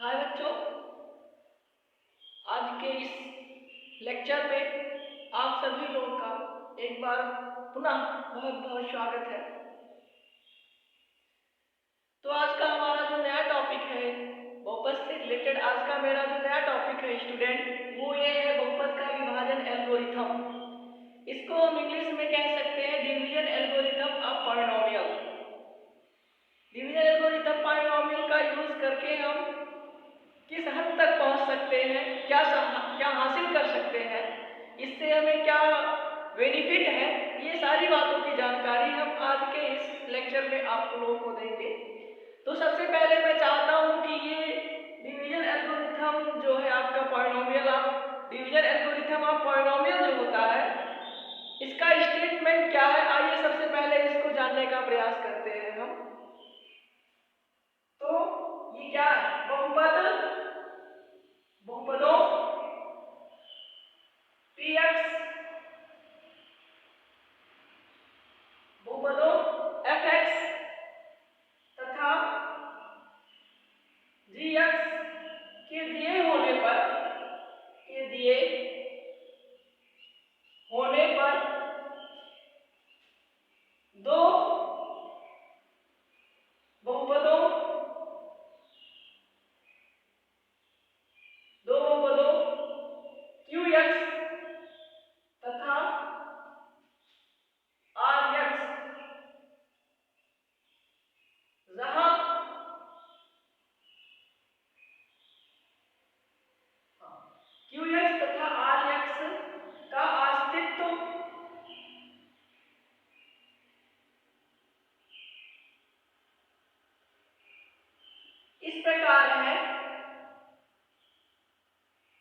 हाय बच्चों, आज के इस लेक्चर में आप सभी लोगों का एक बार पुनः बहुत बहुत स्वागत है। तो आज का हमारा जो नया टॉपिक है बहुपद से रिलेटेड, आज का मेरा जो नया टॉपिक है स्टूडेंट, वो ये है बहुपद का विभाजन एल्गोरिथम। इसको हम इंग्लिश में कह सकते हैं division algorithm of polynomial. Division algorithm polynomial का यूज करके हम किस हद तक पहुंच सकते हैं, क्या हासिल कर सकते हैं, इससे हमें क्या बेनिफिट है, ये सारी बातों की जानकारी हम आज के इस लेक्चर में आप लोगों को देंगे। तो सबसे पहले मैं चाहता हूं कि ये डिवीजन एल्गोरिथम जो है आपका डिवीजन एल्गोरिथम ऑफ पॉलिनोमियल जो होता है, इसका स्टेटमेंट क्या है, आइए सबसे पहले इसको जानने का प्रयास करते हैं हम। तो ये क्या है? बहुपदों px, बहुपदों fx तथा gx के दिए होने पर दो बहुपदों qx तथा rx, जहां qx तथा rx का अस्तित्व इस प्रकार है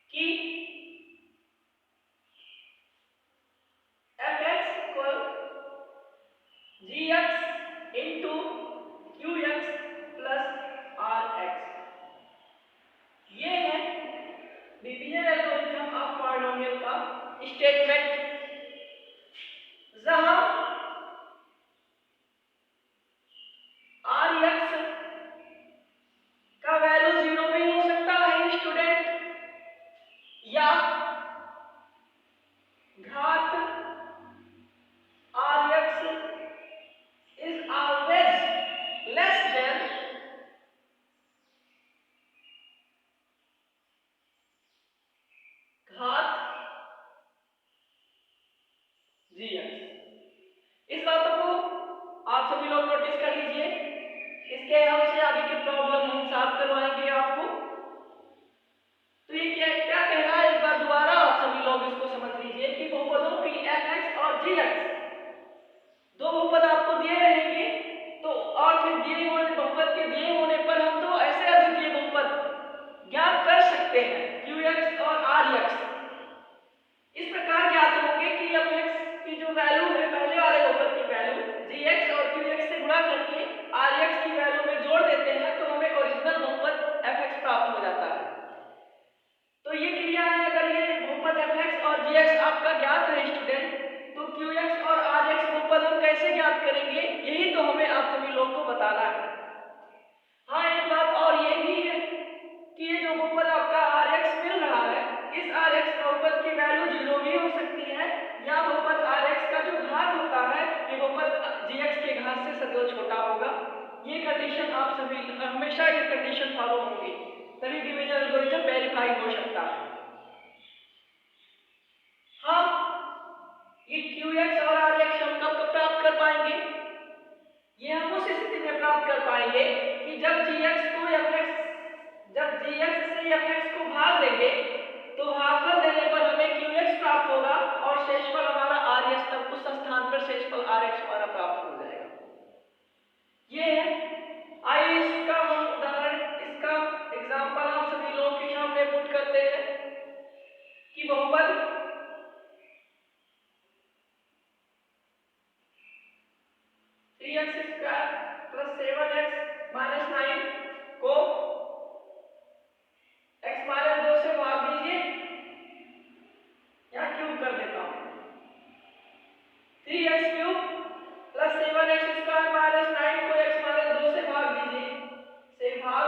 कि fx equal gx into qx plus rx। ये है डिवीजन एल्गोरिथम ऑफ पॉलिनोमियल का स्टेटमेंट, जहां rx का वैल्यू 0 भी हो सकता है स्टूडेंट, या घात rx is always less than घात gx। इस बातों को आप सभी लोग नोटिस कर लीजिए। इसके हेल्प से आगे की प्रॉब्लम हम सॉल्व करवाएंगे आपको। तो ये क्या क्या कह रहा है, एक बार दोबारा आप सभी लोग इसको समझ लीजिए कि बहुपदों pfx और gx, दो बहुपद आपको दिए रहेंगे, तो और फिर दिए हुए बहुपद के दिए होने पर हम दो ऐसे अद्वितीय बहुपद ज्ञात कर सकते हैं qx और rx। इस प्रकार ज्ञात होंगे कि fx की जो वैल्यू है पहले वाले बहुपद की वैल्यू gx और qx से गुणा करके rx की वैल्यू में जोड़ देते हैं, तो हमें ओरिजिनल बहुपद fx प्राप्त हो जाता है। तो ये क्रिया है, अगर ये बहुपद fx और gx आपका ज्ञात है स्टूडेंट, तो qx और rx बहुपद हम कैसे ज्ञात करेंगे, यही तो हमें आप सभी लोग को बताना है। हाँ, एक बात और ये भी है कि ये जो बहुपद आपका rx मिल रहा है, इस rx बहुपद की वैल्यू 0 भी हो सकती है, या बहुपद rx का जो घात होता है ये बहुपद gx के घात से सदैव छोटा होगा। ये कंडीशन आप सभी हमेशा ये कंडीशन फॉलो होंगी, तभी डिवीजन एल्गोरिथम वेरीफाई हो सकता है। हाँ, ये qx और rx हम कब प्राप्त कर पाएंगे? ये हम उस स्थिति में प्राप्त कर पाएंगे कि जब gx से fx को भाग देंगे, तो भागफल देने पर हमें qx प्राप्त होगा और शेषफल हमारा rx, तब उस स्थान पर शेषफल rx हमारा प्राप्त हो जाएगा। ये है। आइए इसका हम उदाहरण, इसका एग्जांपल हम सभी लोगों के सामने पुट करते हैं कि बहुपद 3x square plus 7x minus 9 को x माइनस 2 से भाग दीजिए, या क्यूब कर देता हूं। 3x cube plus 7x square minus 9 को x माइनस 2 से भाग दीजिए, से भाग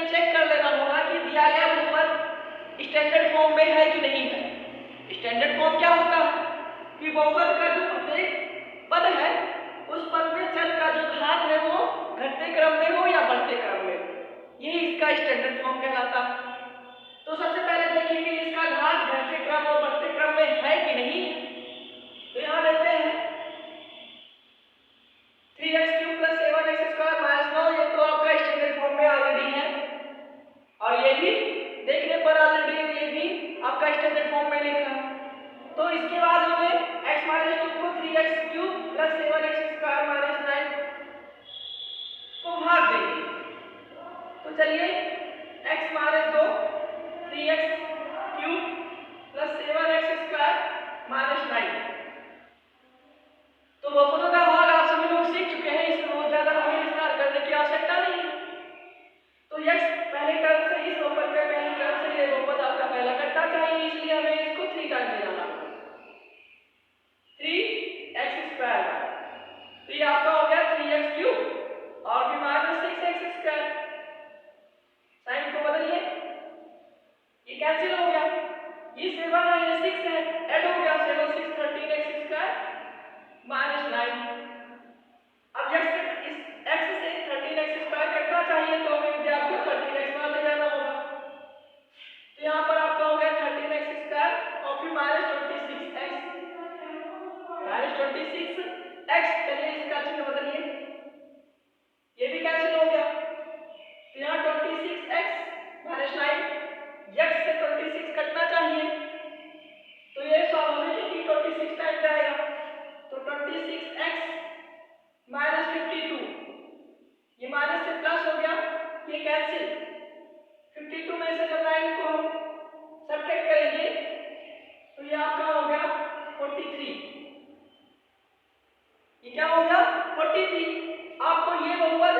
ये चेक कर लेना होगा कि दिया गया बहुपद स्टैंडर्ड फॉर्म में है कि नहीं है। स्टैंडर्ड फॉर्म क्या होता है कि बहुपद का जो प्रत्येक पद है उस पद में चर का जो घात है वो घटते क्रम में हो या बढ़ते क्रम में हो, यही इसका स्टैंडर्ड फॉर्म कहलाता है। तो सबसे पहले देखेंगे इसका घात घटते क्रम और बढ़ते क्रम में है कि नहीं है। तो यहाँ लेते हैं 3x³ + 7x² - 9, ये तो आपका स्टैंडर्ड फॉर्म में ऑलरेडी है और ये भी देखने पर ऑलरेडी ये भी आपका स्टैंडर्ड फॉर्म में लिखा है। तो इसके बाद हमें x - 2 को 3x³ + 7x² - 9 को भाग देंगे। तो चलिए x - 2 3x³ + 7x² - 9, तो बहुपदों का भाग आप सभी लोग सीख चुके हैं, इसमें बहुत ज्यादा हमें विस्तार करने की आवश्यकता नहीं है। तो x पहले टर्म से इस बहुपद के पहले टर्म से ये बहुपद आपका पहला कटना चाहिए, इसलिए हमें इसको 3 टाइम ले जाना होगा 3x²। तो ये आपका हो गया 3x³ और भी -6x²। साइन को बदलिए, ये कैंसिल हो गया, ये 7 है ये 6 है, ऐड हो गया 7 6 13x² - 9। अब इस x से 13x² कटना चाहिए तो हमें विद्यार्थियों 13x ले जाना होगा। तो यहाँ पर आपका हो गया 13x² और फिर -26x चलिए इसका चिन्ह बदलिए, ये भी कैंसिल हो गया। तो यहाँ 26x - 9, x से 26 कटना चाहिए तो ये स्वाभाविक है कि 26 टाइम जाएगा, तो 26x - 52, ये माइनस से प्लस हो गया, ये कैंसिल। 52 में से जब 9 को हम सब्ट्रैक्ट करेंगे तो ये आपका हो गया 43। ये क्या हो गया 43। आपको ये बहुपद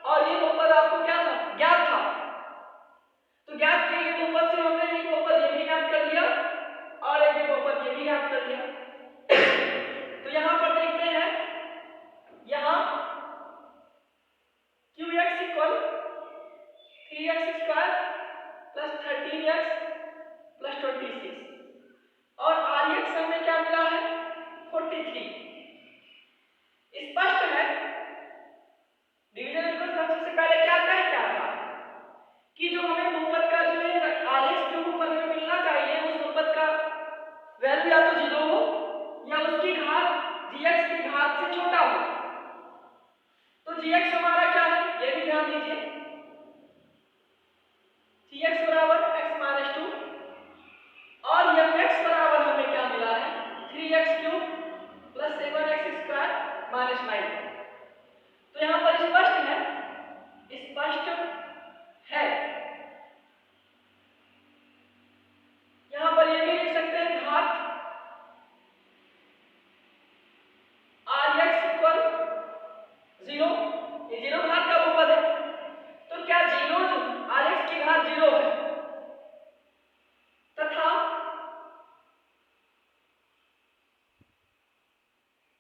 और ये बहुपद आपको क्या था ज्ञात था, तो ज्ञात किए गए बहुपद से हमने एक बहुपद ये भी ज्ञात कर लिया और एक बहुपद ये भी ज्ञात कर लिया। तो यहाँ पर देखते हैं, यहाँ qx = 3x² + 13x + 26 और rx हमें क्या मिला है 43। स्पष्ट है डिवीजन इक्वल सबसे पहले क्या रहा कि जो हमें बहुपद का जो है rx जो बहुपद में मिलना चाहिए उस बहुपद का वैल्यू या तो 0 हो या उसकी घात gx की घात से छोटा हो। तो gx हमारा क्या है ये भी ध्यान दीजिए, gx बराबर x - 2 और यह x बराबर हमें क्या मिला है 3x³ + 7x² - 9। तो यहाँ पर स्पष्ट है, यहाँ पर ये भी लिख सकते हैं घात rx = 0, ये 0 घात का बहुपद है। तो क्या 0 जो rx की घात 0 है तथा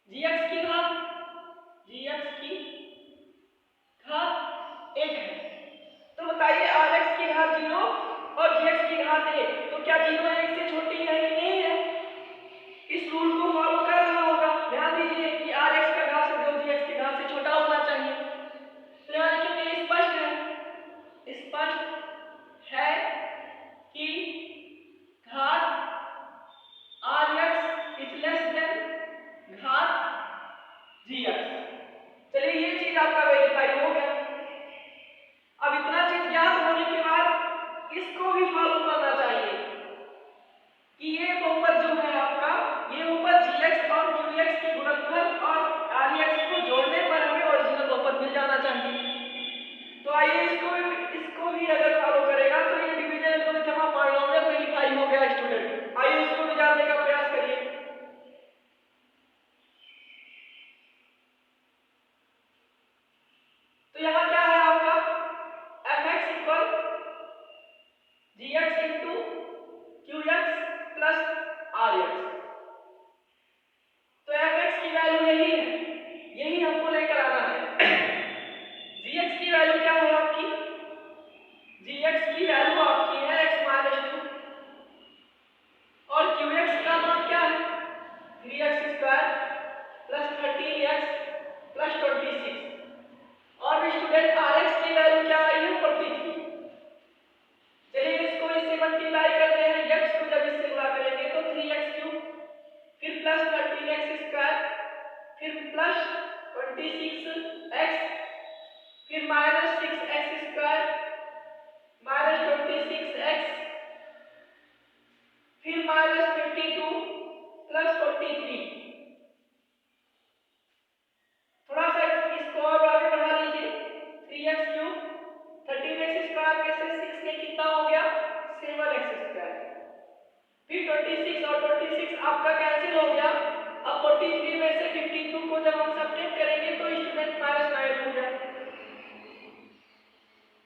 gx की घात 1 है, तो बताइए rx की घात 0 और gx की घात 1, तो क्या 0 1 से छोटी है कि नहीं है। इस रूल को फॉलो कर रहा होगा, ध्यान दीजिए कि rx का घात से 2 gx की घात से छोटा होना चाहिए। तो यहाँ लिखेंगे स्पष्ट है कि घात rx इज लेस देन घात gx। चलिए ये चीज आपका वेरीफाई हो गया। अब इतना चीज ज्ञात होने के बाद इसको भी फॉलो करना चाहिए कि ये बहुपद जो है आपका ये बहुपद gx और qx के गुणनफल और फिर प्लस 26x, फिर माइनस 6x² माइनस 26x, फिर माइनस 52 प्लस 43। थोड़ा सा इसको और आगे बढ़ा लीजिए, 3x³ 13x² में से 6 के कितना हो गया 7x², फिर 26 और 26 आपका कैंसिल हो गया। अब 43 में से 52 को जब हम सब्ट्रैक्ट करेंगे तो स्टूडेंट -9 हो जाए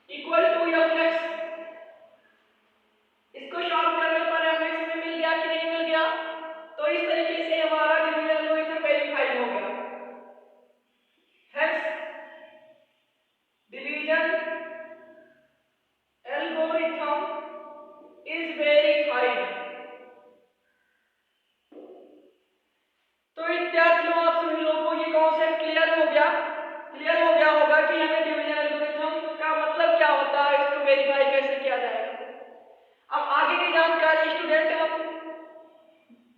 इक्वल टू fx। इसको सॉल्व करने पर mx में मिल गया कि नहीं मिल गया? तो इस तरीके से हमारा डिवीजन एल्गोरिथम वेरीफाई हो गया। Hence division algorithm is verified। तो विद्यार्थियों आप सभी लोगों को ये कॉन्सेप्ट क्लियर हो गया होगा कि हमें डिवीजन एल्गोरिथम का मतलब क्या होता है, इसको वेरीफाई कैसे किया जाएगा। अब आगे की जानकारी स्टूडेंट हम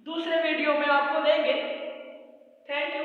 दूसरे वीडियो में आपको देंगे। Thank you.